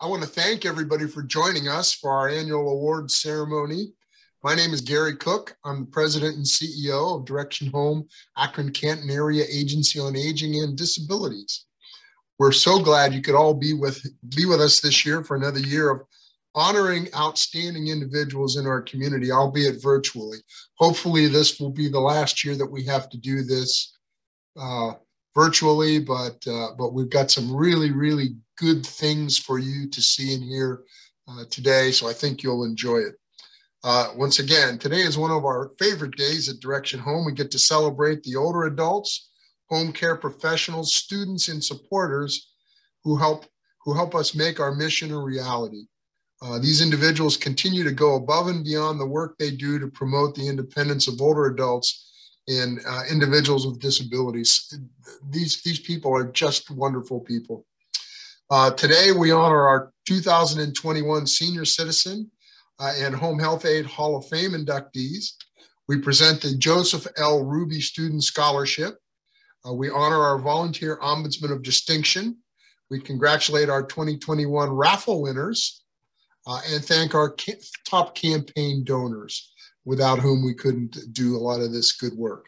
I want to thank everybody for joining us for our annual awards ceremony. My name is Gary Cook. I'm the president and CEO of Direction Home, Akron-Canton Area Agency on Aging and Disabilities. We're so glad you could all be with us this year for another year of honoring outstanding individuals in our community, albeit virtually. Hopefully this will be the last year that we have to do this virtually, but we've got some really, really good things for you to see and hear today, so I think you'll enjoy it. Once again, today is one of our favorite days at Direction Home. We get to celebrate the older adults, home care professionals, students, and supporters who help us make our mission a reality. These individuals continue to go above and beyond the work they do to promote the independence of older adults and individuals with disabilities. These people are just wonderful people. Today, we honor our 2021 Senior Citizen and Home Health Aide Hall of Fame inductees. We present the Joseph L. Ruby Student Scholarship. We honor our Volunteer Ombudsman of Distinction. We congratulate our 2021 raffle winners and thank our top campaign donors, without whom we couldn't do a lot of this good work.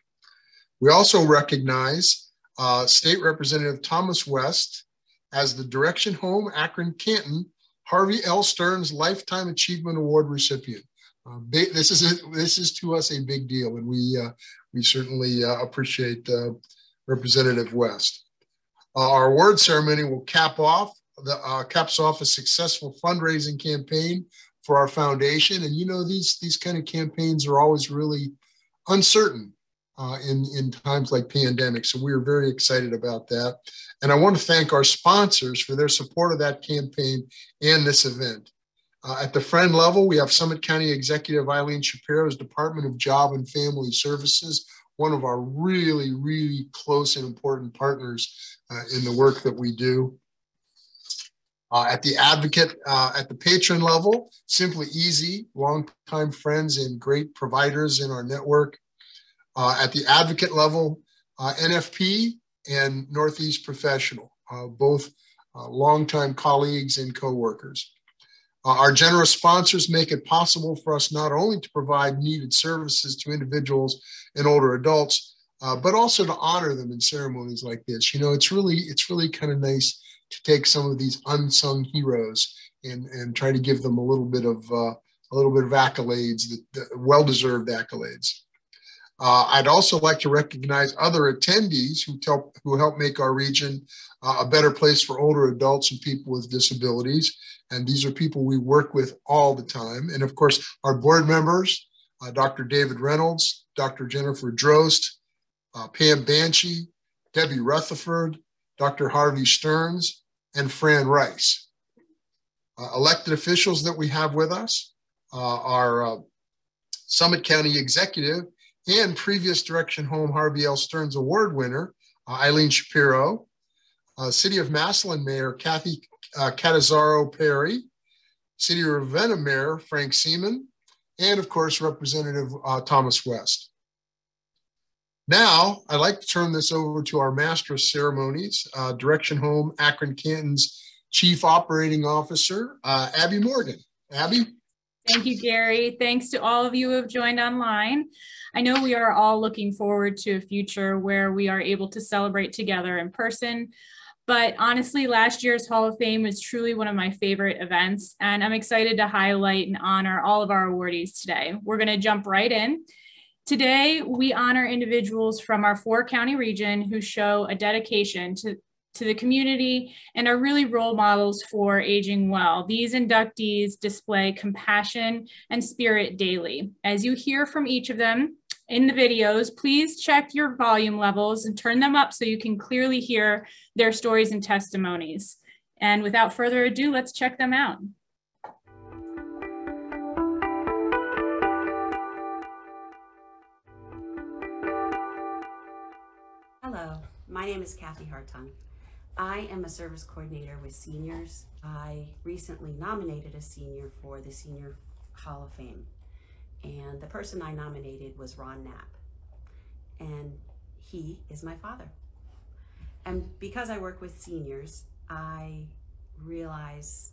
We also recognize State Representative Thomas West as the Direction Home Akron-Canton Harvey L. Stearns Lifetime Achievement Award recipient. This is to us a big deal, and we certainly appreciate Representative West. Our award ceremony will caps off a successful fundraising campaign for our foundation. And you know, these kind of campaigns are always really uncertain in times like pandemic. So we are very excited about that. And I want to thank our sponsors for their support of that campaign and this event. At the friend level, we have Summit County Executive Eileen Shapiro's Department of Job and Family Services, one of our really, really close and important partners in the work that we do. At the advocate, at the patron level, Simply Easy, longtime friends and great providers in our network. At the advocate level, NFP and Northeast Professional, both longtime colleagues and coworkers. Our generous sponsors make it possible for us not only to provide needed services to individuals and older adults, but also to honor them in ceremonies like this. You know, it's really kind of nice to take some of these unsung heroes and try to give them a little bit of accolades, that well-deserved accolades. I'd also like to recognize other attendees who help make our region a better place for older adults and people with disabilities. And these are people we work with all the time. And of course, our board members, Dr. David Reynolds, Dr. Jennifer Drost, Pam Banshee, Debbie Rutherford, Dr. Harvey Stearns, and Fran Rice. Elected officials that we have with us are Summit County Executive and previous Direction Home Harvey L. Stearns Award winner, Eileen Shapiro, City of Massillon Mayor Kathy Catazzaro Perry, City of Ravenna Mayor Frank Seaman, and of course, Representative Thomas West. Now, I'd like to turn this over to our Master of Ceremonies, Direction Home Akron-Canton's Chief Operating Officer, Abby Morgan. Abby? Thank you, Gary. Thanks to all of you who have joined online. I know we are all looking forward to a future where we are able to celebrate together in person. But honestly, last year's Hall of Fame was truly one of my favorite events, and I'm excited to highlight and honor all of our awardees today. We're going to jump right in. Today, we honor individuals from our 4-county region who show a dedication to the community and are really role models for aging well. These inductees display compassion and spirit daily. As you hear from each of them in the videos, please check your volume levels and turn them up so you can clearly hear their stories and testimonies. And without further ado, let's check them out. Hello, my name is Kathy Hartung. I am a service coordinator with seniors. I recently nominated a senior for the Senior Hall of Fame, and the person I nominated was Ron Knapp, and he is my father. And because I work with seniors, I realize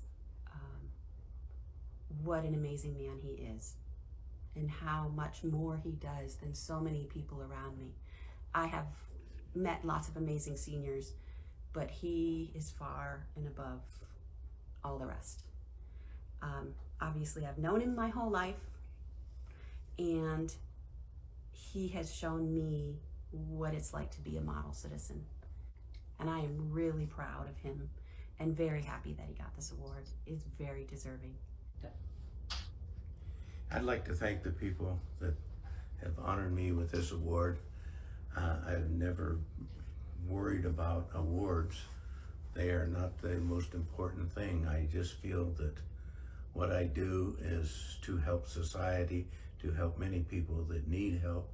what an amazing man he is and how much more he does than so many people around me. I have met lots of amazing seniors, but he is far and above all the rest. Obviously, I've known him my whole life, and he has shown me what it's like to be a model citizen. And I am really proud of him and very happy that he got this award. It's very deserving. I'd like to thank the people that have honored me with this award. I've never worried about awards. They are not the most important thing. I just feel that what I do is to help society, to help many people that need help,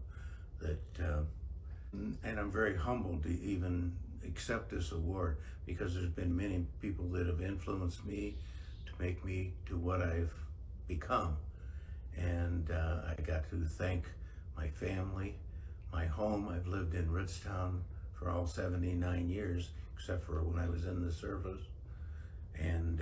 and I'm very humbled to even accept this award, because there's been many people that have influenced me to make me to what I've become. And I got to thank my family, my home. I've lived in Ritztown for all 79 years, except for when I was in the service. And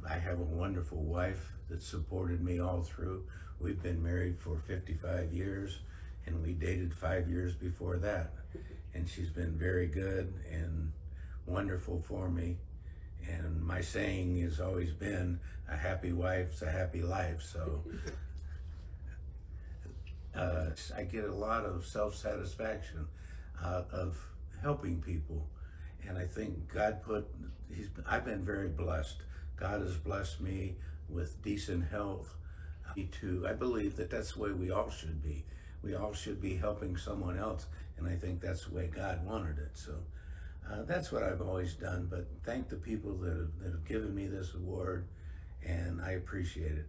I have a wonderful wife that supported me all through. We've been married for 55 years, and we dated 5 years before that. And she's been very good and wonderful for me. And my saying has always been, a happy wife's a happy life. So I get a lot of self-satisfaction out of helping people. And I think God I've been very blessed. God has blessed me with decent health. I believe that that's the way we all should be. We all should be helping someone else. And I think that's the way God wanted it. So that's what I've always done. But thank the people that have given me this award, and I appreciate it.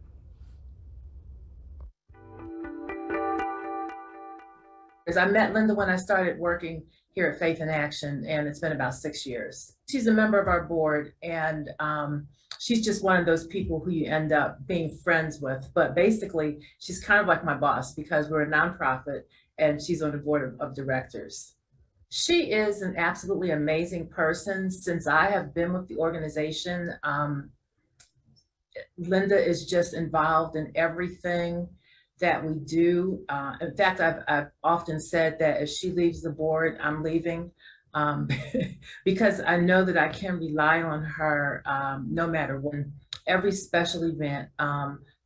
Because I met Linda when I started working here at Faith in Action, and it's been about 6 years. She's a member of our board, and she's just one of those people who you end up being friends with. But basically, she's kind of like my boss, because we're a nonprofit and she's on the board of directors. She is an absolutely amazing person. Since I have been with the organization, Linda is just involved in everything that we do. In fact, I've often said that if she leaves the board, I'm leaving, because I know that I can rely on her no matter when. Every special event,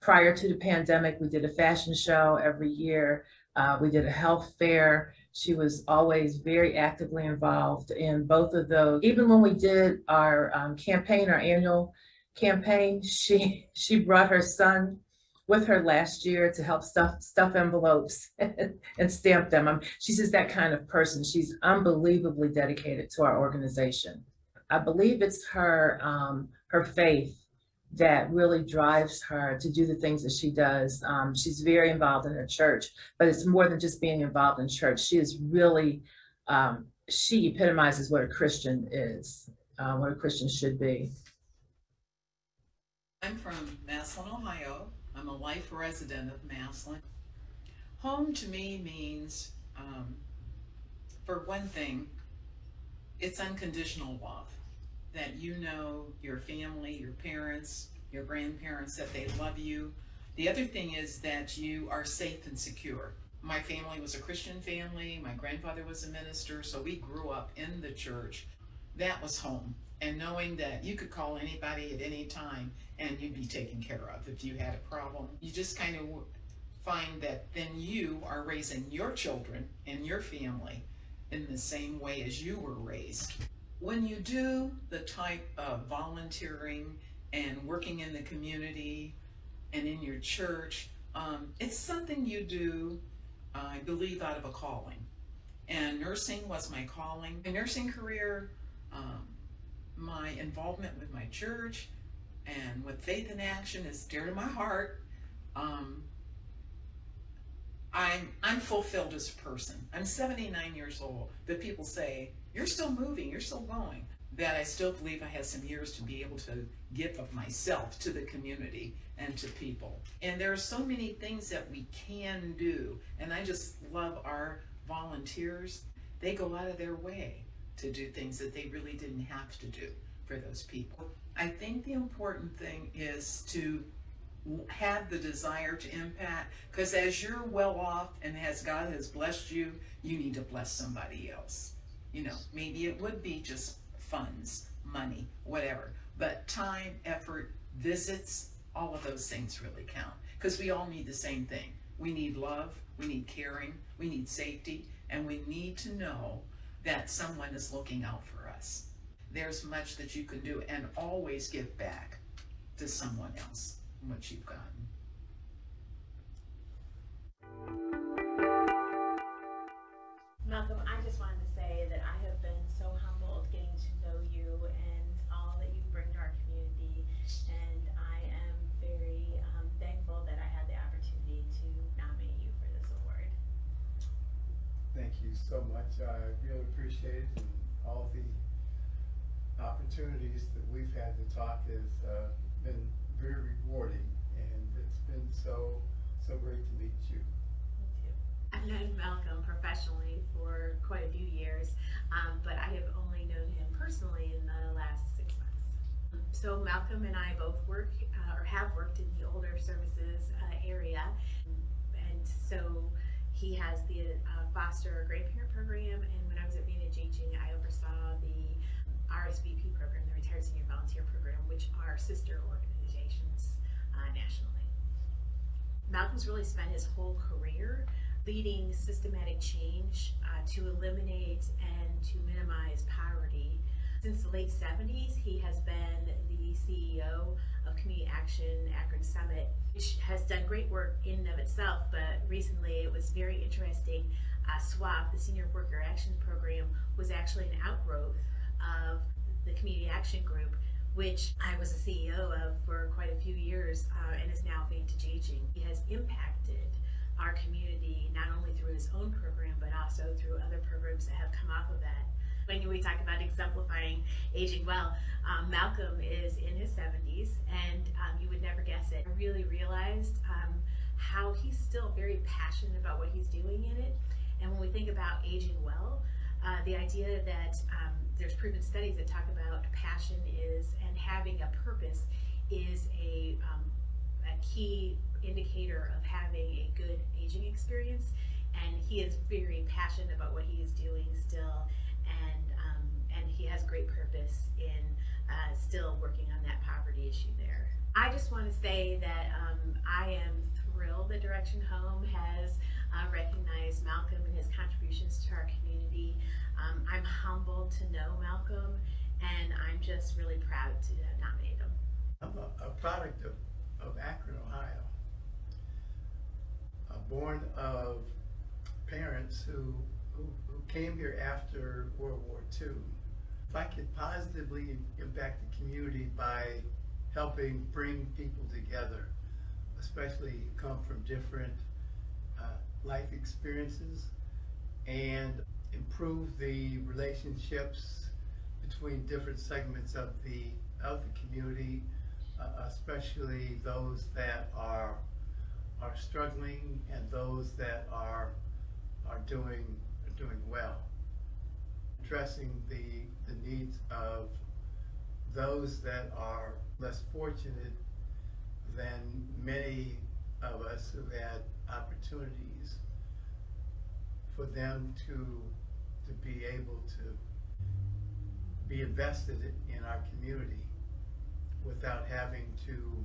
prior to the pandemic, we did a fashion show every year. We did a health fair. She was always very actively involved in both of those. Even when we did our campaign, our annual campaign, she brought her son with her last year to help stuff envelopes and stamp them. She's just that kind of person. She's unbelievably dedicated to our organization. I believe it's her faith that really drives her to do the things that she does. She's very involved in her church, but it's more than just being involved in church. She is really, she epitomizes what a Christian is, what a Christian should be. I'm from Massillon, Ohio. I'm a life resident of Massillon. Home to me means, for one thing, it's unconditional love. That you know your family, your parents, your grandparents, that they love you. The other thing is that you are safe and secure. My family was a Christian family. My grandfather was a minister, so we grew up in the church. That was home. And knowing that you could call anybody at any time and you'd be taken care of if you had a problem. You just kind of find that then you are raising your children and your family in the same way as you were raised. When you do the type of volunteering and working in the community and in your church, it's something you do, I believe, out of a calling. And nursing was my calling. My nursing career, my involvement with my church and with Faith in Action is dear to my heart. I'm fulfilled as a person. I'm 79 years old, but people say, you're still moving, you're still going. That I still believe I have some years to be able to give of myself to the community and to people. And there are so many things that we can do. And I just love our volunteers. They go out of their way to do things that they really didn't have to do for those people. I think the important thing is to have the desire to impact, because as you're well off and as God has blessed you, you need to bless somebody else. You know, maybe it would be just funds, money, whatever, but time, effort, visits, all of those things really count, because we all need the same thing. We need love, we need caring, we need safety, and we need to know that someone is looking out for us. There's much that you can do, and always give back to someone else what you've gotten. Malcolm, I just wanted to say that I have been so humbled getting to know you and all that you bring to our community, and I am very thankful that I had the opportunity to nominate you for this award. Thank you so much. I really appreciate it, and all the opportunities that we've had to talk has been very rewarding, and it's been so great to meet you. Me too. I've known Malcolm professionally for quite a few years, but I have only known him personally in the last 6 months. So Malcolm and I both work or have worked in the older services area, and so he has the foster grandparent program, and when I was at VNHHing, I oversaw the RSVP program, the Retired Senior Volunteer Program, which are sister organizations nationally. Malcolm's really spent his whole career leading systematic change to eliminate and to minimize poverty. Since the late 70s, he has been the CEO of Community Action Akron Summit, which has done great work in and of itself, but recently it was very interesting. SWAP, the Senior Worker Action Program, was actually an outgrowth of the Community Action Group, which I was a CEO of for quite a few years and is now Vantage Aging. He has impacted our community not only through his own program, but also through other programs that have come off of that. When we talk about exemplifying aging well, Malcolm is in his 70s, and you would never guess it. I really realized how he's still very passionate about what he's doing in it. And when we think about aging well, the idea that there's proven studies that talk about passion is, and having a purpose is a key indicator of having a good aging experience. And he is very passionate about what he is doing still, and he has great purpose in still working on that poverty issue there. I just want to say that I am thrilled that Direction Home has recognized Malcolm and his contributions to our community. I'm humbled to know Malcolm, and I'm just really proud to nominate him. I'm a product of Akron, Ohio. Born of parents who came here after World War II. If I could positively impact the community by helping bring people together, especially who come from different life experiences, and improve the relationships between different segments of the community, especially those that are struggling and those that are doing well. Addressing the needs of those that are less fortunate than many of us who had opportunities, for them to be able to be invested in our community without having to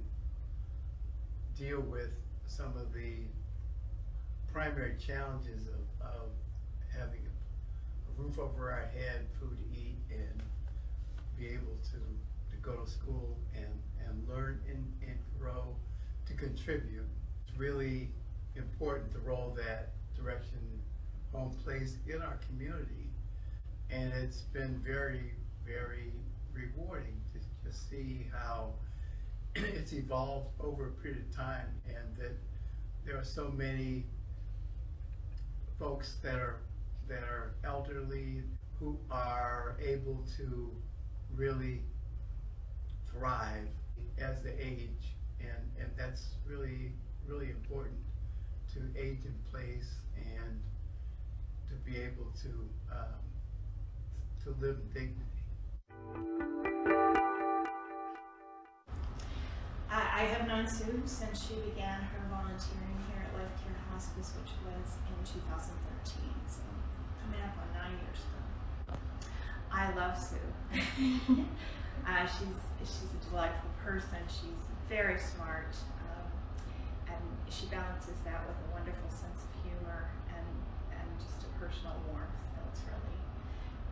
deal with some of the primary challenges of having a roof over our head, food to eat, and be able to go to school and learn and grow, to contribute. It's really important, the role that Direction Home plays in our community, and it's been very, very rewarding to see how it's evolved over a period of time, and that there are so many folks that are elderly who are able to really thrive as they age, and that's really, really important, to age in place and to be able to live in dignity. I have known Sue since she began her volunteering here at Life Care Hospice, which was in 2013, so coming up on 9 years ago. I love Sue. She's a delightful person. She's very smart, and she balances that with a wonderful sense of humor and just a personal warmth that's really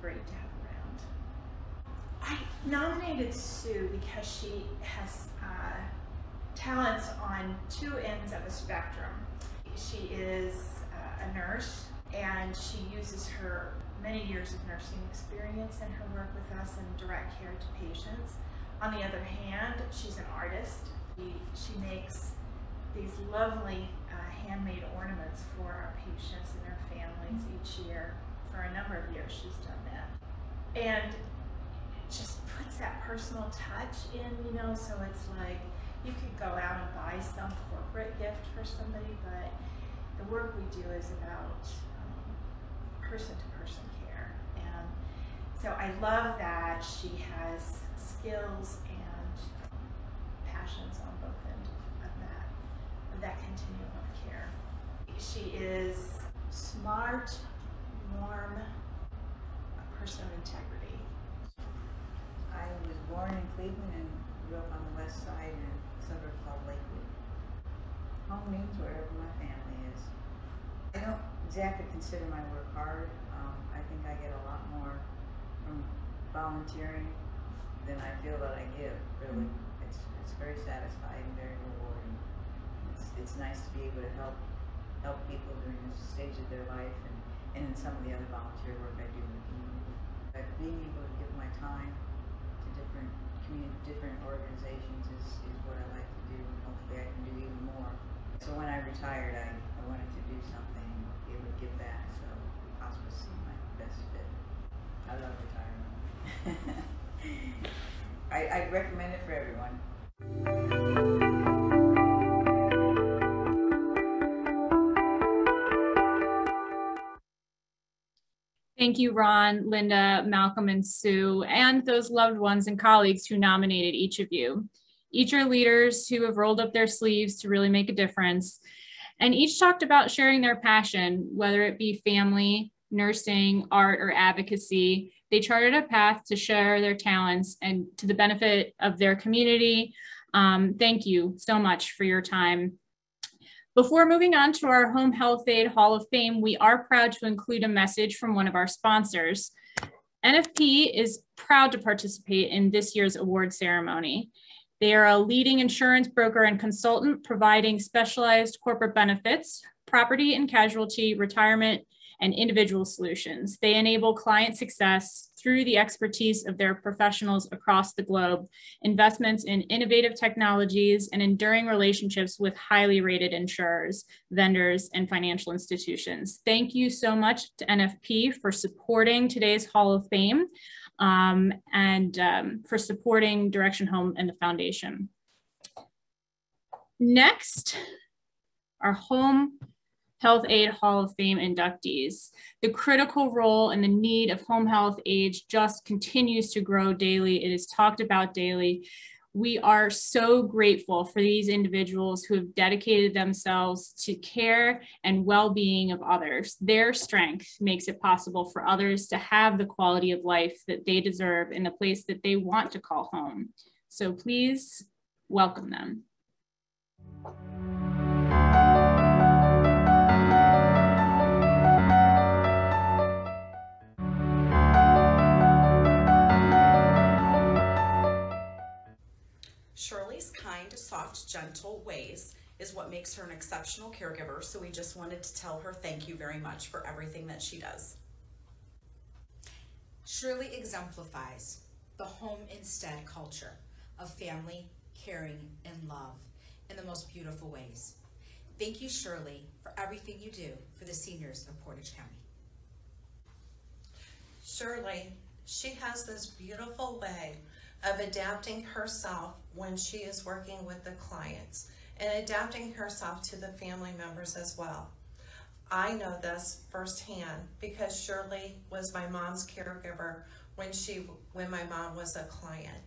great to have around. I nominated Sue because she has talents on two ends of a spectrum. She is a nurse, and she uses her many years of nursing experience in her work with us in direct care to patients. On the other hand, she's an artist. She makes these lovely handmade ornaments for our patients and their families each year. For a number of years she's done that. And just puts that personal touch in, you know, so it's like you could go out and buy some corporate gift for somebody, but the work we do is about person-to-person care. And so I love that she has skills and passions on both ends of that continuum of care. She is smart, warm, a person of integrity. I was born in Cleveland and grew up on the west side in a suburb called Lakewood. Home means wherever my family is. I don't exactly consider my work hard. I think I get a lot more from volunteering than I feel that I give, really. It's very satisfying, very rewarding. It's nice to be able to help people during this stage of their life, and in some of the other volunteer work I do in the community. But being able to give my time to different organizations is what I like to do, and hopefully I can do even more. So when I retired, I wanted to do something, be able to give back, so hospice seemed like the best fit. I love retirement. I'd recommend it for everyone. Thank you, Ron, Linda, Malcolm, and Sue, and those loved ones and colleagues who nominated each of you. Each are leaders who have rolled up their sleeves to really make a difference, and each talked about sharing their passion, whether it be family, nursing, art, or advocacy. They charted a path to share their talents and to the benefit of their community. Thank you so much for your time. Before moving on to our Home Health Aide Hall of Fame, we are proud to include a message from one of our sponsors. NFP is proud to participate in this year's award ceremony. They are a leading insurance broker and consultant providing specialized corporate benefits, property and casualty, retirement, and individual solutions. They enable client success through the expertise of their professionals across the globe, investments in innovative technologies, and enduring relationships with highly rated insurers, vendors, and financial institutions. Thank you so much to NFP for supporting today's Hall of Fame and for supporting Direction Home and the Foundation. Next, our Home Health Aide Hall of Fame inductees. The critical role and the need of home health aides just continues to grow daily. It is talked about daily. We are so grateful for these individuals who have dedicated themselves to care and well-being of others. Their strength makes it possible for others to have the quality of life that they deserve in the place that they want to call home. So please welcome them. Shirley's kind, soft, gentle ways is what makes her an exceptional caregiver, so we just wanted to tell her thank you very much for everything that she does. Shirley exemplifies the home instead culture of family, caring, and love in the most beautiful ways. Thank you, Shirley, for everything you do for the seniors of Portage County. Shirley, she has this beautiful way of adapting herself when she is working with the clients and adapting herself to the family members as well. I know this firsthand because Shirley was my mom's caregiver when my mom was a client.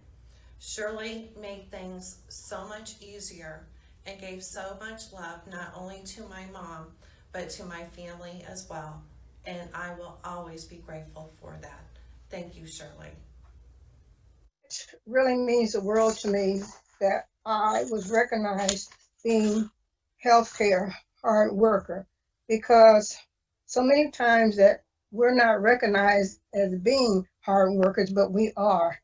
Shirley made things so much easier and gave so much love not only to my mom, but to my family as well. And I will always be grateful for that. Thank you, Shirley. It really means the world to me that I was recognized being healthcare hard worker, because so many times that we're not recognized as being hard workers, but we are.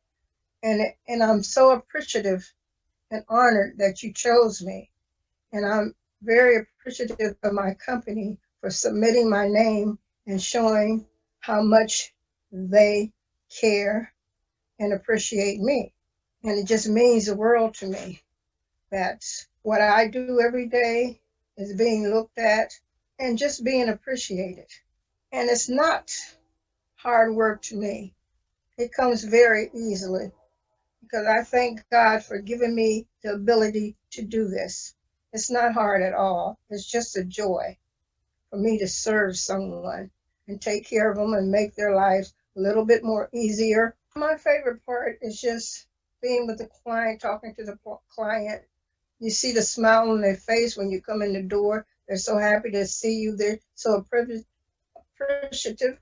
And I'm so appreciative and honored that you chose me. And I'm very appreciative of my company for submitting my name and showing how much they care and appreciate me. And it just means the world to me that what I do every day is being looked at and just being appreciated. And it's not hard work to me. It comes very easily, because I thank God for giving me the ability to do this. It's not hard at all. It's just a joy for me to serve someone and take care of them and make their lives a little bit more easier. My favorite part is just being with the client, talking to the client. You see the smile on their face when you come in the door. They're so happy to see you. They're so appreciative,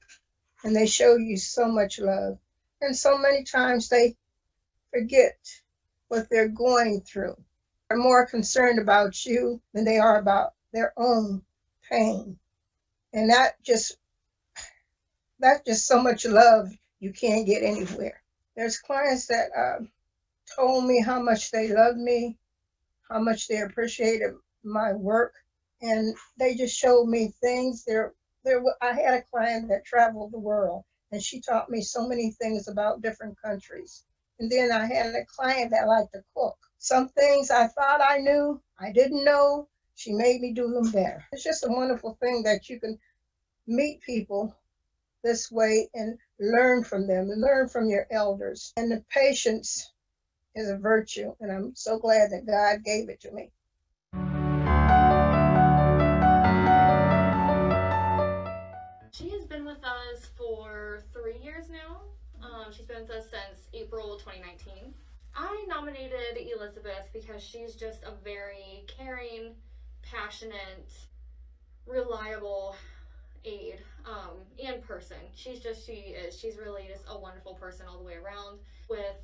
and they show you so much love. And so many times they forget what they're going through. They're more concerned about you than they are about their own pain. And that's just so much love you can't get anywhere. There's clients that told me how much they loved me, how much they appreciated my work, and they just showed me things. I had a client that traveled the world, and she taught me so many things about different countries. And then I had a client that liked to cook. Some things I thought I knew, I didn't know. She made me do them better. It's just a wonderful thing that you can meet people this way and learn from them and learn from your elders. And the patience is a virtue, and I'm so glad that God gave it to me. She has been with us for 3 years now. She's been with us since April 2019. I nominated Elizabeth because she's just a very caring, passionate, reliable aide and person. She is. She's really just a wonderful person all the way around, with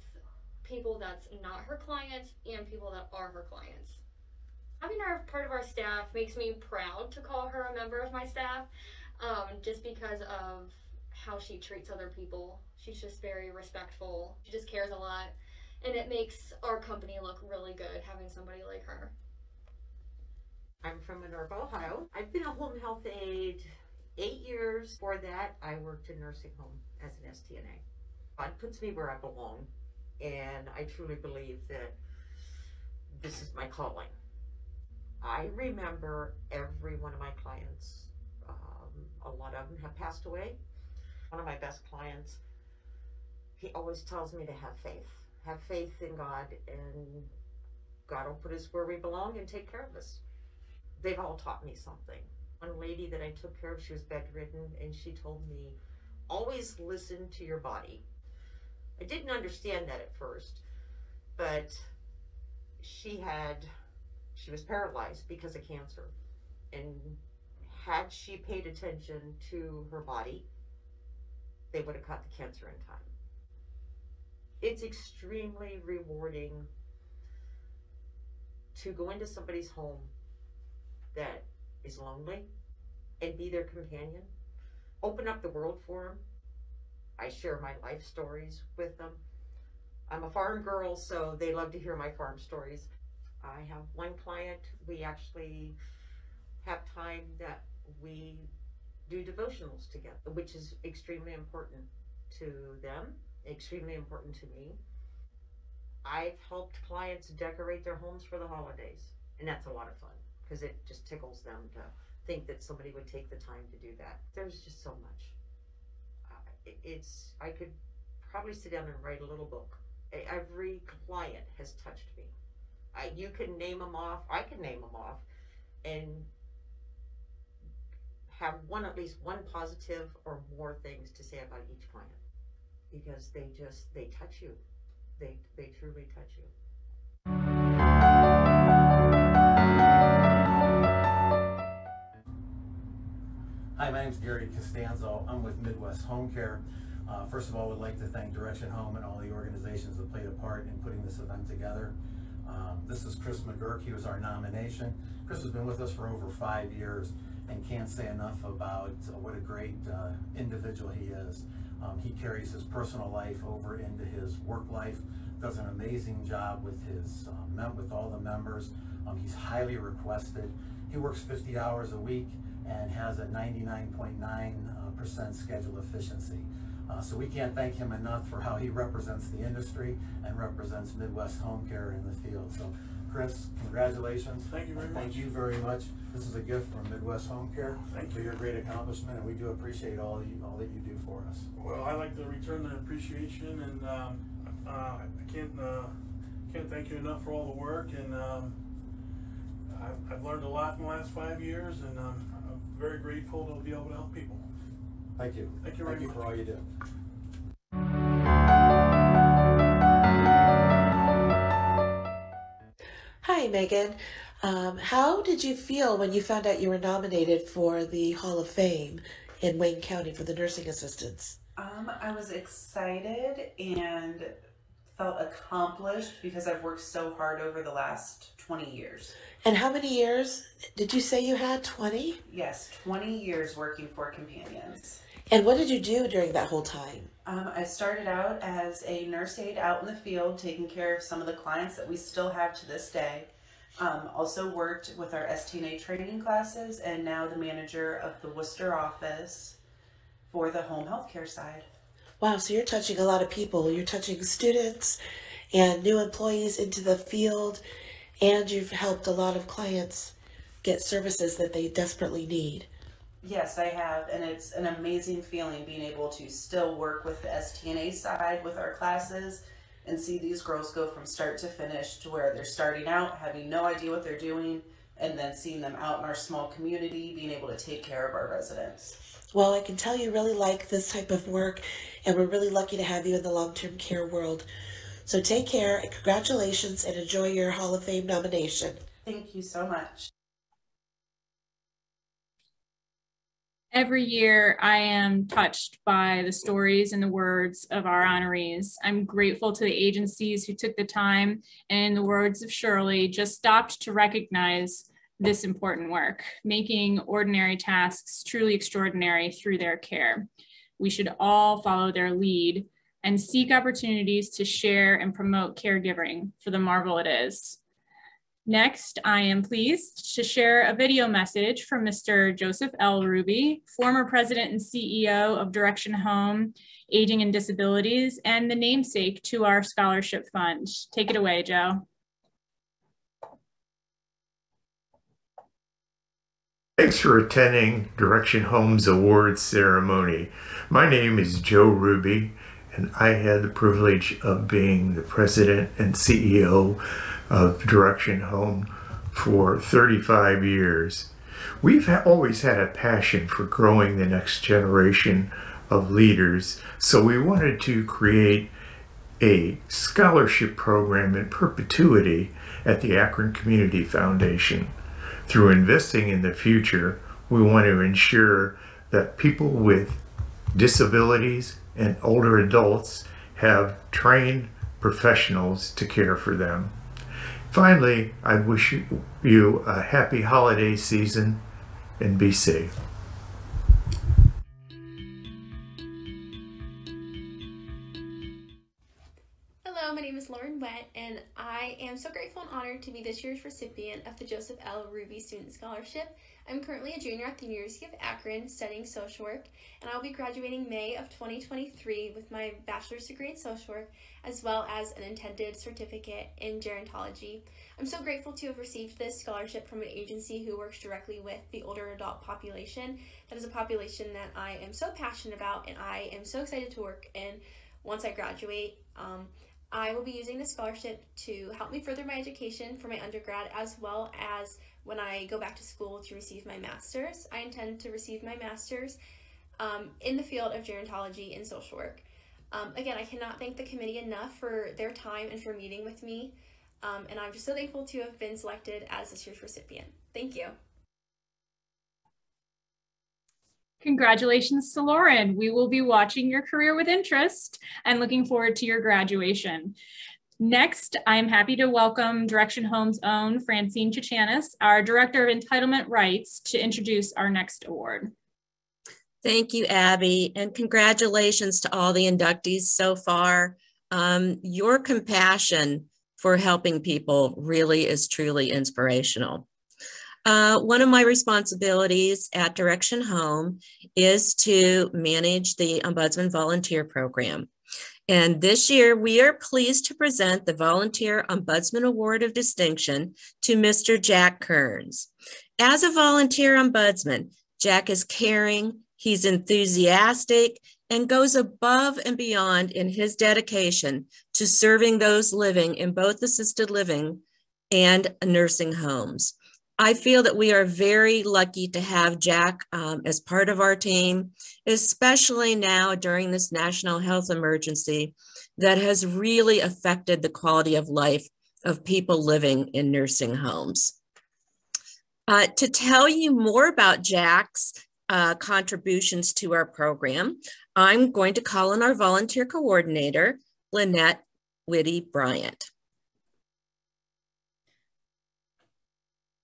people that's not her clients and people that are her clients. Having her part of our staff makes me proud to call her a member of my staff, just because of how she treats other people. She's just very respectful. She just cares a lot, and it makes our company look really good having somebody like her. I'm from Minerva, Ohio. I've been a home health aide 8 years. Before that, I worked in nursing home as an STNA. God puts me where I belong, and I truly believe that this is my calling. I remember every one of my clients. A lot of them have passed away. One of my best clients, he always tells me to have faith. Have faith in God, and God will put us where we belong and take care of us. They've all taught me something. One lady that I took care of, she was bedridden, and she told me, always listen to your body. I didn't understand that at first, but she was paralyzed because of cancer. And had she paid attention to her body, they would have caught the cancer in time. It's extremely rewarding to go into somebody's home that is lonely and be their companion. Open up the world for them. I share my life stories with them. I'm a farm girl, so they love to hear my farm stories. I have one client, we actually have time that we do devotionals together, which is extremely important to them, extremely important to me. I've helped clients decorate their homes for the holidays, and that's a lot of fun because it just tickles them to think that somebody would take the time to do that. There's just so much. I could probably sit down and write a little book. Every client has touched me. You can name them off, I can name them off, and have at least one positive or more things to say about each client, because they touch you. They truly touch you. Hi, my name is Gary Costanzo. I'm with Midwest Home Care. First of all, I would like to thank Direction Home and all the organizations that played a part in putting this event together. This is Chris McGurk. He was our nomination. Chris has been with us for over 5 years and can't say enough about what a great individual he is. He carries his personal life over into his work life, does an amazing job with his with all the members. He's highly requested. He works 50 hours a week and has a 99.9% schedule efficiency. So we can't thank him enough for how he represents the industry and represents Midwest Home Care in the field. So Chris, congratulations. Thank you very much. Thank you very much. This is a gift from Midwest Home Care. Thank you for your great accomplishment, and we do appreciate all that you do for us. Well, I like to return the appreciation, and I can't thank you enough for all the work, and I've learned a lot in the last 5 years, and I'm very grateful to be able to help people. Thank you. Thank you very much. Thank you for all you do. Hi, Megan. How did you feel when you found out you were nominated for the Hall of Fame in Wayne County for the nursing assistants? I was excited and felt accomplished because I've worked so hard over the last 20 years. And how many years did you say you had? 20? Yes, 20 years working for Companions. And what did you do during that whole time? I started out as a nurse aide out in the field, taking care of some of the clients that we still have to this day. Also worked with our STNA training classes, and now the manager of the Worcester office for the home health care side. Wow, so you're touching a lot of people. You're touching students and new employees into the field, and you've helped a lot of clients get services that they desperately need. Yes, I have, and it's an amazing feeling being able to still work with the STNA side with our classes and see these girls go from start to finish to where they're starting out, having no idea what they're doing, and then seeing them out in our small community, being able to take care of our residents. Well, I can tell you really like this type of work, and we're really lucky to have you in the long-term care world. So take care, and congratulations, and enjoy your Hall of Fame nomination. Thank you so much. Every year, I am touched by the stories and the words of our honorees. I'm grateful to the agencies who took the time and, in the words of Shirley, just stopped to recognize this important work, making ordinary tasks truly extraordinary through their care. We should all follow their lead and seek opportunities to share and promote caregiving for the marvel it is. Next, I am pleased to share a video message from Mr. Joseph L. Ruby, former president and CEO of Direction Home, Aging and Disabilities, and the namesake to our scholarship fund. Take it away, Joe. Thanks for attending Direction Home's awards ceremony. My name is Joe Ruby, and I had the privilege of being the president and CEO of Direction Home for 35 years. We've always had a passion for growing the next generation of leaders, so we wanted to create a scholarship program in perpetuity at the Akron Community Foundation. Through investing in the future, we want to ensure that people with disabilities and older adults have trained professionals to care for them. Finally, I wish you a happy holiday season and be safe. Hello, my name is Lauren Wett, and I am so grateful and honored to be this year's recipient of the Joseph L. Ruby Student Scholarship. I'm currently a junior at the University of Akron studying social work, and I'll be graduating May of 2023 with my bachelor's degree in social work, as well as an intended certificate in gerontology. I'm so grateful to have received this scholarship from an agency who works directly with the older adult population. That is a population that I am so passionate about, and I am so excited to work in once I graduate. I will be using this scholarship to help me further my education for my undergrad, as well as when I go back to school to receive my master's. I intend to receive my master's in the field of gerontology and social work. Again, I cannot thank the committee enough for their time and for meeting with me. And I'm just so thankful to have been selected as this year's recipient. Thank you. Congratulations to Lauren. We will be watching your career with interest and looking forward to your graduation. Next, I'm happy to welcome Direction Home's own Francine Chichanis, our Director of Entitlement Rights, to introduce our next award. Thank you, Abby, and congratulations to all the inductees so far. Your compassion for helping people really is truly inspirational. One of my responsibilities at Direction Home is to manage the Ombudsman Volunteer Program. And this year, we are pleased to present the Volunteer Ombudsman Award of Distinction to Mr. Jack Kearns. As a volunteer ombudsman, Jack is caring, he's enthusiastic, and goes above and beyond in his dedication to serving those living in both assisted living and nursing homes. I feel that we are very lucky to have Jack as part of our team, especially now during this national health emergency that has really affected the quality of life of people living in nursing homes. To tell you more about Jack's contributions to our program, I'm going to call on our volunteer coordinator, Lynette Whitty Bryant.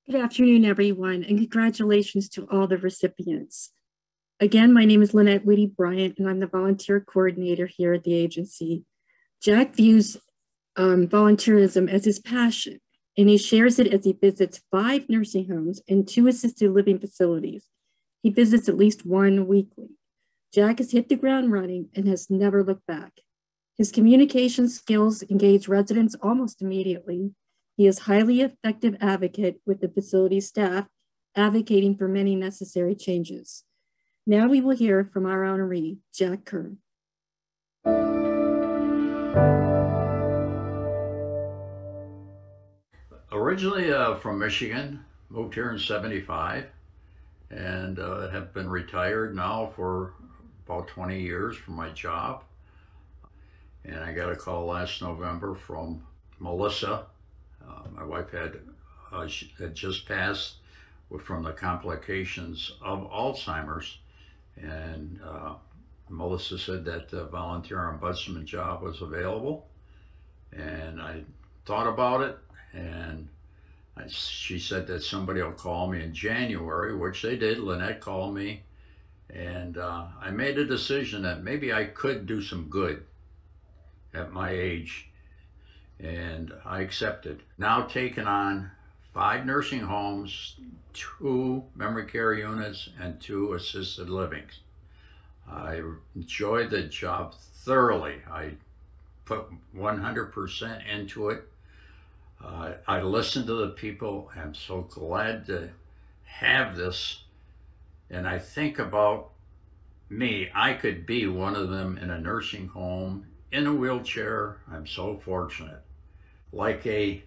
Good afternoon, everyone, and congratulations to all the recipients. Again, my name is Lynette Whitty Bryant, and I'm the volunteer coordinator here at the agency. Jack views volunteerism as his passion, and he shares it as he visits 5 nursing homes and 2 assisted living facilities. He visits at least 1 weekly. Jack has hit the ground running and has never looked back. His communication skills engage residents almost immediately. He is a highly effective advocate with the facility staff, advocating for many necessary changes. Now we will hear from our honoree, Jack Kearns. Originally from Michigan, moved here in '75, and have been retired now for about 20 years from my job. And I got a call last November from Melissa. My wife had just passed from the complications of Alzheimer's, and Melissa said that the volunteer ombudsman job was available, and I thought about it, and she said that somebody will call me in January, which they did. Lynette called me, and I made a decision that maybe I could do some good at my age, and I accepted. Now taking on 5 nursing homes, 2 memory care units, and 2 assisted livings. I enjoyed the job thoroughly. I put 100% into it. I listened to the people. I'm so glad to have this. And I think about me. I could be one of them in a nursing home, in a wheelchair. I'm so fortunate. Like a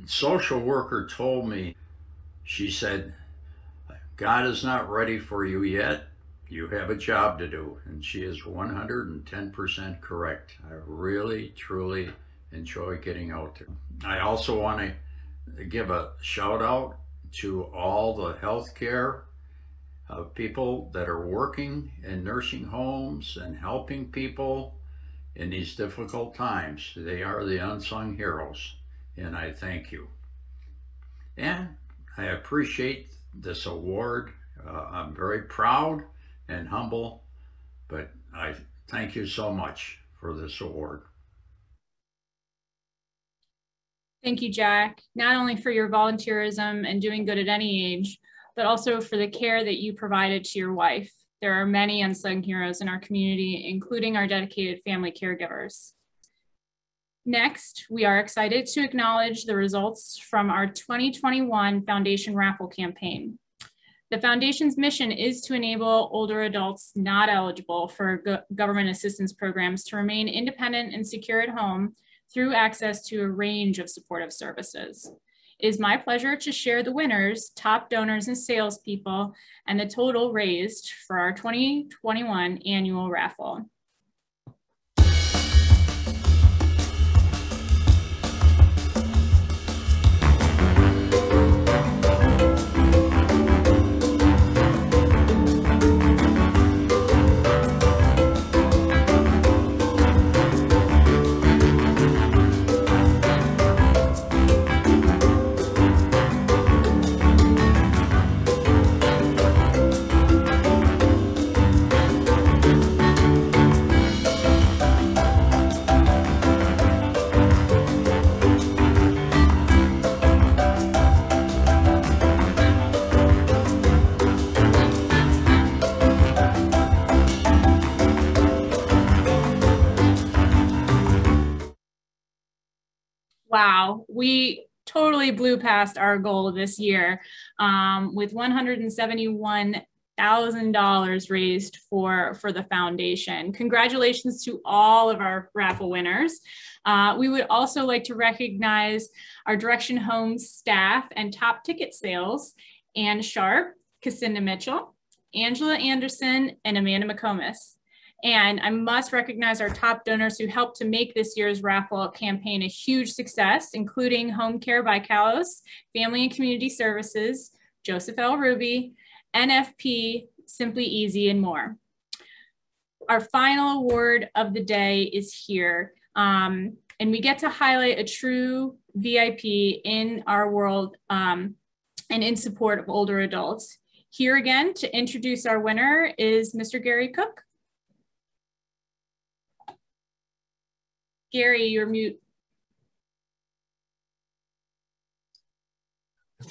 social worker told me, she said, God is not ready for you yet. You have a job to do. And she is 110% correct. I really, truly enjoy getting out there. I also want to give a shout out to all the healthcare people that are working in nursing homes and helping people in these difficult times. They are the unsung heroes, and I thank you. And I appreciate this award. I'm very proud and humble, but I thank you so much for this award. Thank you, Jack, not only for your volunteerism and doing good at any age, but also for the care that you provided to your wife. There are many unsung heroes in our community, including our dedicated family caregivers. Next, we are excited to acknowledge the results from our 2021 Foundation Raffle campaign. The Foundation's mission is to enable older adults not eligible for government assistance programs to remain independent and secure at home through access to a range of supportive services. It is my pleasure to share the winners, top donors and salespeople, and the total raised for our 2021 annual raffle. we totally blew past our goal this year with $171,000 raised for the foundation. Congratulations to all of our raffle winners. We would also like to recognize our Direction Home staff and top ticket sales, Ann Sharp, Cassandra Mitchell, Angela Anderson, and Amanda McComas. And I must recognize our top donors who helped to make this year's raffle campaign a huge success, including Home Care by Kalos, Family and Community Services, Joseph L. Ruby, NFP, Simply Easy, and more. Our final award of the day is here. And we get to highlight a true VIP in our world and in support of older adults. Here again to introduce our winner is Mr. Gary Cook. Gary, you're mute.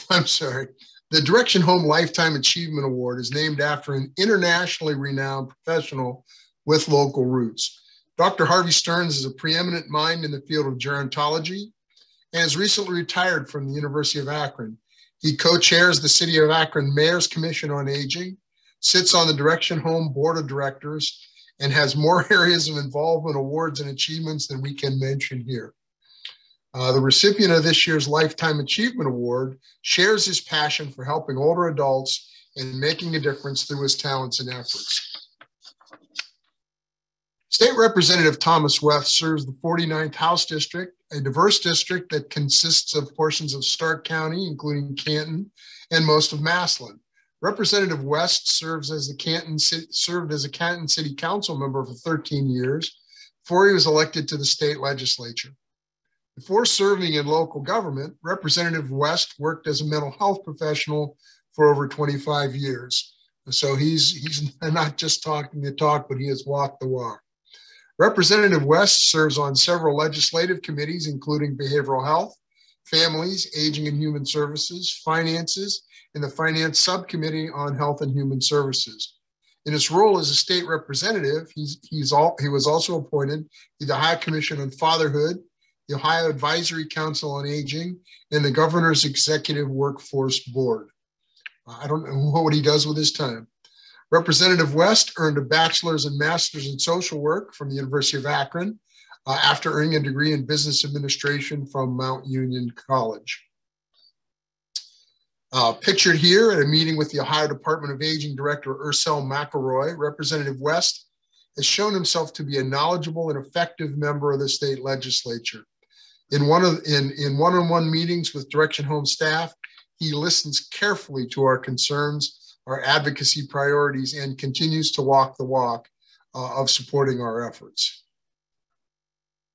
I'm sorry. The Direction Home Lifetime Achievement Award is named after an internationally renowned professional with local roots. Dr. Harvey Stearns is a preeminent mind in the field of gerontology and has recently retired from the University of Akron. He co-chairs the City of Akron Mayor's Commission on Aging, sits on the Direction Home Board of Directors, and has more areas of involvement, awards, and achievements than we can mention here. The recipient of this year's Lifetime Achievement Award shares his passion for helping older adults and making a difference through his talents and efforts. State Representative Thomas West serves the 49th House District, a diverse district that consists of portions of Stark County, including Canton, and most of Massillon. Representative West served as a Canton City Council member for 13 years before he was elected to the state legislature. Before serving in local government, Representative West worked as a mental health professional for over 25 years. So he's not just talking the talk, but he has walked the walk. Representative West serves on several legislative committees, including behavioral health, families, aging and human services, finances, and the Finance Subcommittee on Health and Human Services. In his role as a state representative, he was also appointed to the Ohio Commission on Fatherhood, the Ohio Advisory Council on Aging, and the Governor's Executive Workforce Board. I don't know what he does with his time. Representative West earned a bachelor's and master's in social work from the University of Akron after earning a degree in business administration from Mount Union College. Pictured here at a meeting with the Ohio Department of Aging Director Ursel McElroy, Representative West has shown himself to be a knowledgeable and effective member of the state legislature. In one-on-one meetings with Direction Home staff, he listens carefully to our concerns, our advocacy priorities, and continues to walk the walk of supporting our efforts.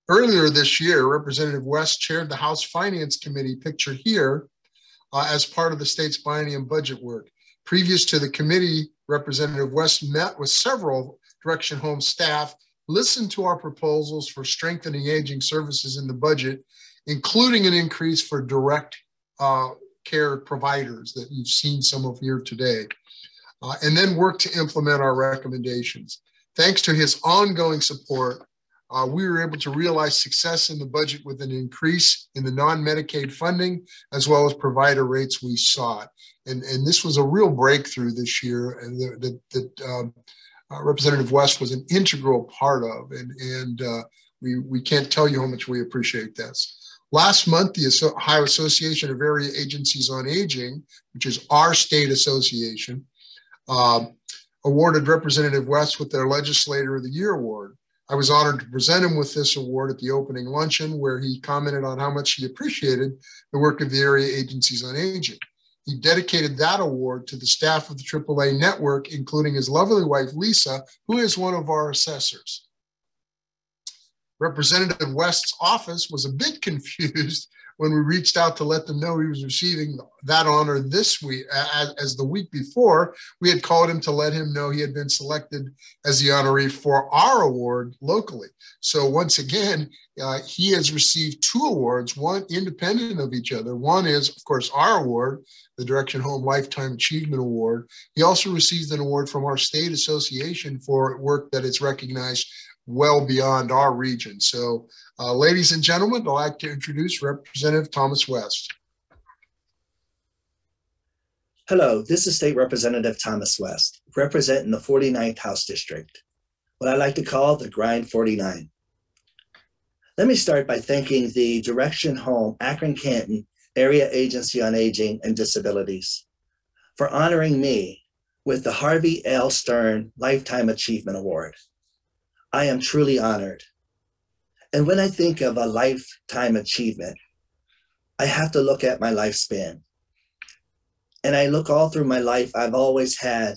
Earlier this year, Representative West chaired the House Finance Committee, pictured here, as part of the state's biennium budget work. Previous to the committee, Representative West met with several Direction Home staff, listened to our proposals for strengthening aging services in the budget, including an increase for direct care providers that you've seen some of here today, and then worked to implement our recommendations. Thanks to his ongoing support, we were able to realize success in the budget with an increase in the non-Medicaid funding, as well as provider rates we sought. And this was a real breakthrough this year, and that Representative West was an integral part of, and we can't tell you how much we appreciate this. Last month, the Ohio Association of Area Agencies on Aging, which is our state association, awarded Representative West with their Legislator of the Year award. I was honored to present him with this award at the opening luncheon, where he commented on how much he appreciated the work of the area agencies on aging. He dedicated that award to the staff of the AAA network, including his lovely wife, Lisa, who is one of our assessors. Representative West's office was a bit confused when we reached out to let them know he was receiving that honor this week. As the week before, we had called him to let him know he had been selected as the honoree for our award locally. So once again, he has received 2 awards, one independent of each other. One is, of course, our award, the Direction Home Lifetime Achievement Award. He also received an award from our state association for work that is recognized well beyond our region. So ladies and gentlemen, I'd like to introduce Representative Thomas West. Hello, this is State Representative Thomas West, representing the 49th House District, what I like to call the Grind 49. Let me start by thanking the Direction Home Akron-Canton Area Agency on Aging and Disabilities for honoring me with the Harvey L. Stern Lifetime Achievement Award. I am truly honored. And when I think of a lifetime achievement, I have to look at my lifespan. And I look all through my life, I've always had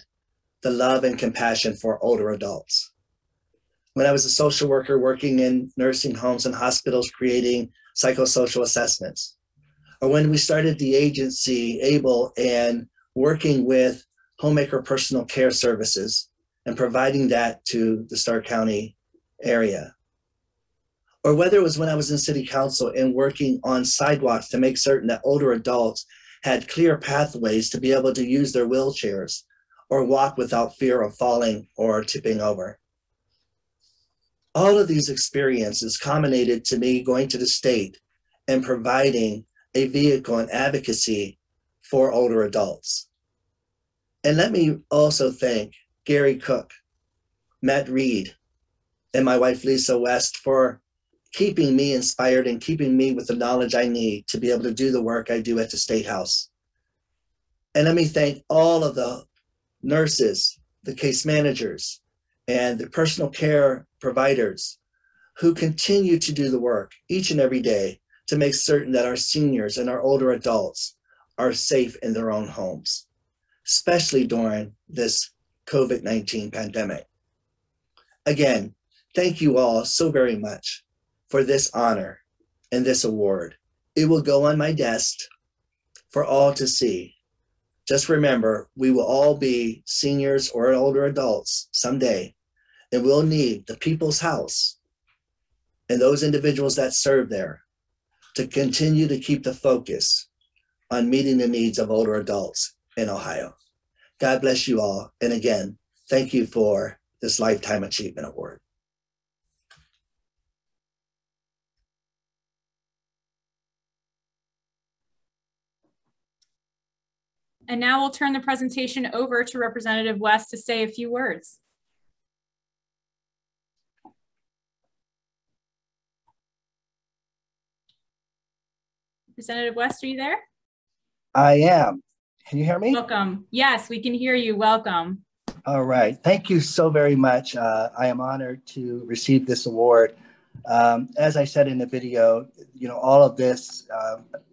the love and compassion for older adults. When I was a social worker working in nursing homes and hospitals creating psychosocial assessments, or when we started the agency ABLE and working with homemaker personal care services and providing that to the Stark County area, or whether it was when I was in city council and working on sidewalks to make certain that older adults had clear pathways to be able to use their wheelchairs or walk without fear of falling or tipping over. All of these experiences culminated to me going to the state and providing a vehicle and advocacy for older adults. And let me also thank Gary Cook, Matt Reed, and my wife Lisa West for keeping me inspired and keeping me with the knowledge I need to be able to do the work I do at the State House. And let me thank all of the nurses, the case managers, and the personal care providers who continue to do the work each and every day to make certain that our seniors and our older adults are safe in their own homes, especially during this COVID-19 pandemic. Again, thank you all so very much for this honor and this award. It will go on my desk for all to see. Just remember, we will all be seniors or older adults someday, and we'll need the People's House and those individuals that serve there to continue to keep the focus on meeting the needs of older adults in Ohio. God bless you all. And again, thank you for this Lifetime Achievement Award. And now we'll turn the presentation over to Representative West to say a few words. Representative West, are you there? I am. Can you hear me? Welcome. Yes, we can hear you. Welcome. All right. Thank you so very much. I am honored to receive this award. As I said in the video, you know, all of this,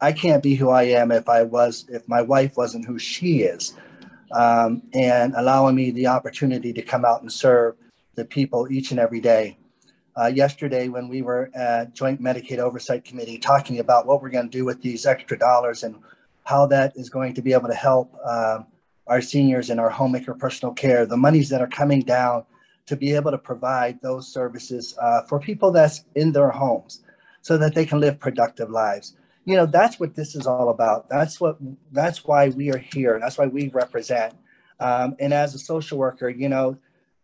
I can't be who I am if my wife wasn't who she is, and allowing me the opportunity to come out and serve the people each and every day. Yesterday, when we were at Joint Medicaid Oversight Committee talking about what we're going to do with these extra dollars and how that is going to be able to help our seniors in our homemaker personal care, the monies that are coming down to be able to provide those services for people that's in their homes so that they can live productive lives. You know, that's what this is all about. That's why we are here. That's why we represent. And as a social worker, you know,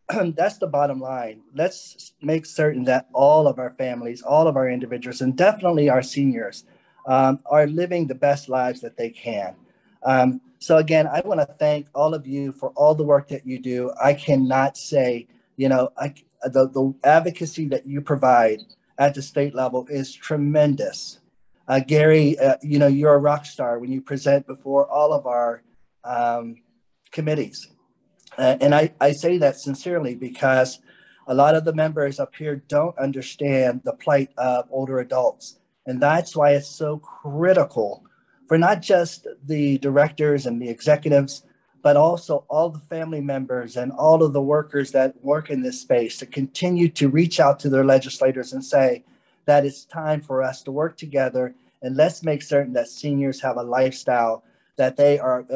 that's the bottom line. Let's make certain that all of our families, all of our individuals, and definitely our seniors are living the best lives that they can. So again, I want to thank all of you for all the work that you do. I cannot say, you know, the advocacy that you provide at the state level is tremendous. Gary, you know, you're a rock star when you present before all of our committees. And I say that sincerely because a lot of the members up here don't understand the plight of older adults. And that's why it's so critical for not just the directors and the executives, but also all the family members and all of the workers that work in this space to continue to reach out to their legislators and say that it's time for us to work together and let's make certain that seniors have a lifestyle that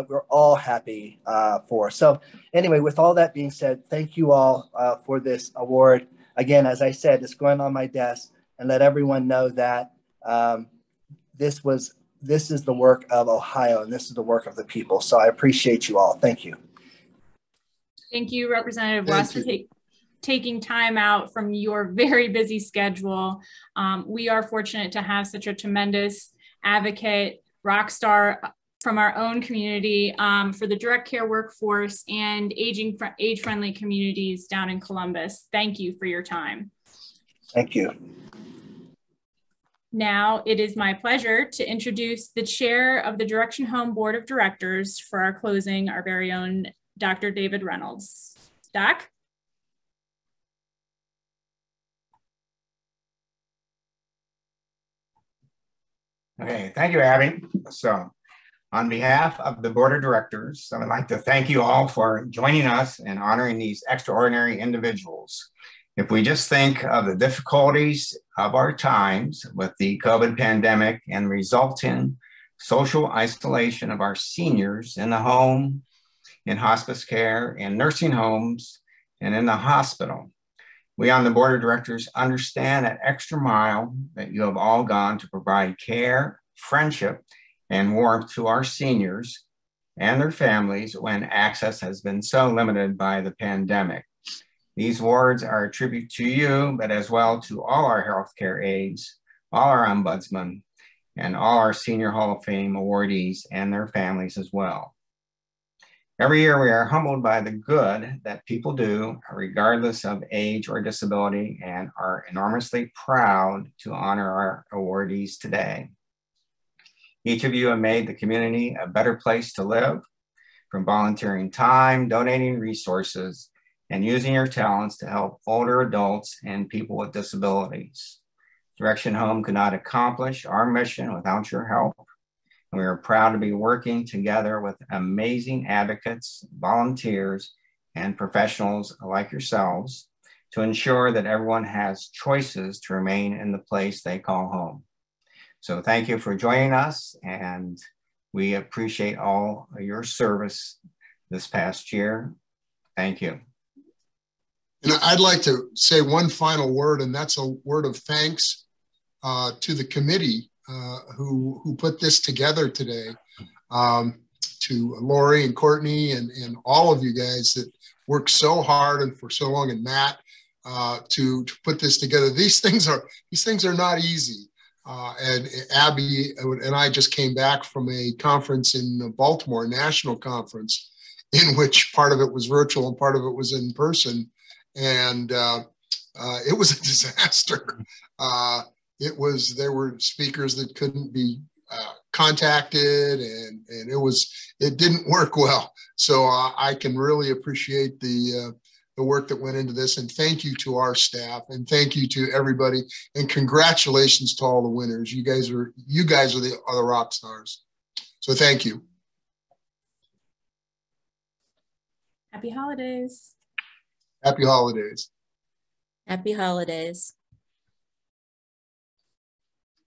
we're all happy for. So anyway, with all that being said, thank you all for this award. Again, as I said, it's going on my desk, and let everyone know that this is the work of Ohio and this is the work of the people. So I appreciate you all. Thank you. Thank you, Representative West, taking time out from your very busy schedule. We are fortunate to have such a tremendous advocate, rock star from our own community for the direct care workforce and age-friendly communities down in Columbus. Thank you for your time. Thank you. Now it is my pleasure to introduce the chair of the Direction Home Board of Directors for our closing, our very own Dr. David Reynolds. Doc? Okay, thank you, Abby. So, on behalf of the Board of Directors, I would like to thank you all for joining us and honoring these extraordinary individuals. If we just think of the difficulties of our times with the COVID pandemic and resulting social isolation of our seniors in the home, in hospice care, in nursing homes, and in the hospital, we on the Board of Directors understand that extra mile that you have all gone to provide care, friendship, and warmth to our seniors and their families when access has been so limited by the pandemic. These awards are a tribute to you, but as well to all our healthcare aides, all our ombudsmen, and all our Senior Hall of Fame awardees and their families as well. Every year we are humbled by the good that people do, regardless of age or disability, and are enormously proud to honor our awardees today. Each of you have made the community a better place to live, from volunteering time, donating resources, and using your talents to help older adults and people with disabilities. Direction Home could not accomplish our mission without your help. And we are proud to be working together with amazing advocates, volunteers, and professionals like yourselves to ensure that everyone has choices to remain in the place they call home. So thank you for joining us, and we appreciate all your service this past year. Thank you. And I'd like to say one final word, and that's a word of thanks to the committee who put this together today, to Lori and Courtney and all of you guys that worked so hard and for so long, and Matt, to put this together. These things are not easy. And Abby and I just came back from a conference in Baltimore, a national conference, in which part of it was virtual and part of it was in person. And it was a disaster. There were speakers that couldn't be contacted, and it didn't work well. So I can really appreciate the work that went into this, and thank you to our staff, and thank you to everybody, and congratulations to all the winners. You guys are the rock stars. So thank you. Happy holidays. Happy holidays. Happy holidays.